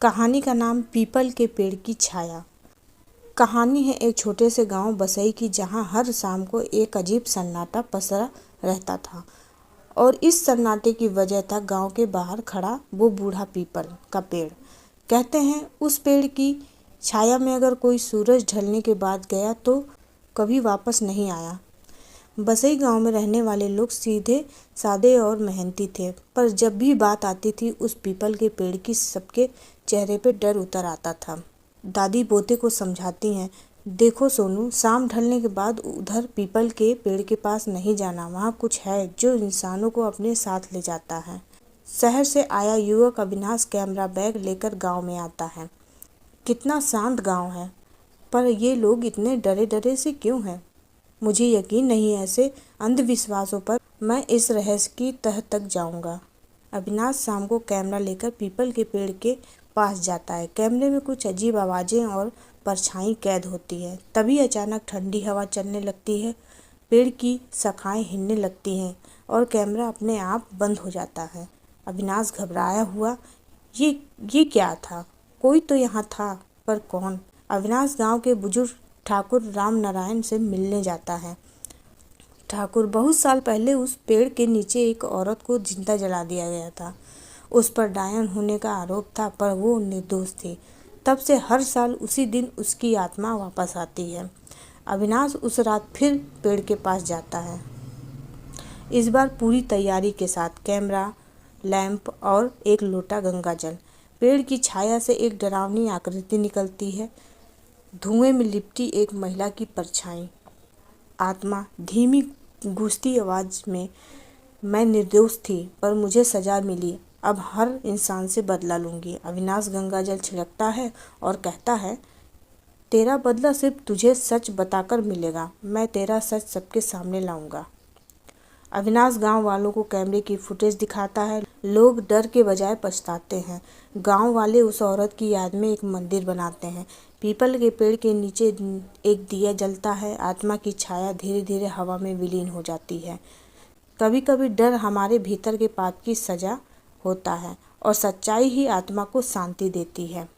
कहानी का नाम पीपल के पेड़ की छाया। कहानी है एक छोटे से गांव बसई की, जहां हर शाम को एक अजीब सन्नाटा पसरा रहता था। और इस सन्नाटे की वजह था गांव के बाहर खड़ा वो बूढ़ा पीपल का पेड़। कहते हैं उस पेड़ की छाया में अगर कोई सूरज ढलने के बाद गया तो कभी वापस नहीं आया। बसई गांव में रहने वाले लोग सीधे सादे और मेहनती थे, पर जब भी बात आती थी उस पीपल के पेड़ की, सबके चेहरे पे डर उतर आता था। दादी पोते को समझाती हैं, देखो सोनू, शाम ढलने के बाद उधर पीपल के पेड़ के पास नहीं जाना, वहाँ कुछ है जो इंसानों को अपने साथ ले जाता है। शहर से आया युवक अविनाश कैमरा बैग लेकर गांव में आता है। कितना शांत गांव है, पर ये लोग इतने डरे डरे से क्यों हैं? मुझे यकीन नहीं है, ऐसे अंधविश्वासों पर मैं इस रहस्य की तह तक जाऊंगा। अविनाश शाम को कैमरा लेकर पीपल के पेड़ के पास जाता है। कैमरे में कुछ अजीब आवाज़ें और परछाई कैद होती है। तभी अचानक ठंडी हवा चलने लगती है, पेड़ की शाखाएं हिलने लगती हैं और कैमरा अपने आप बंद हो जाता है। अविनाश घबराया हुआ, ये क्या था? कोई तो यहाँ था, पर कौन? अविनाश गांव के बुजुर्ग ठाकुर राम नारायण से मिलने जाता है। ठाकुर, बहुत साल पहले उस पेड़ के नीचे एक औरत को जिंदा जला दिया गया था। उस पर डायन होने का आरोप था, पर वो निर्दोष थी। तब से हर साल उसी दिन उसकी आत्मा वापस आती है। अविनाश उस रात फिर पेड़ के पास जाता है, इस बार पूरी तैयारी के साथ, कैमरा, लैंप और एक लोटा गंगा जल। पेड़ की छाया से एक डरावनी आकृति निकलती है, धुएं में लिपटी एक महिला की परछाई। आत्मा धीमी गूंजती आवाज में, मैं निर्दोष थी पर मुझे सजा मिली, अब हर इंसान से बदला लूंगी। अविनाश गंगा जल छिड़कता है और कहता है, तेरा बदला सिर्फ तुझे सच बताकर मिलेगा, मैं तेरा सच सबके सामने लाऊंगा। अविनाश गांव वालों को कैमरे की फुटेज दिखाता है। लोग डर के बजाय पछताते हैं। गांव वाले उस औरत की याद में एक मंदिर बनाते हैं। पीपल के पेड़ के नीचे एक दिया जलता है। आत्मा की छाया धीरे धीरे हवा में विलीन हो जाती है। कभी कभी डर हमारे भीतर के पाप की सजा होता है और सच्चाई ही आत्मा को शांति देती है।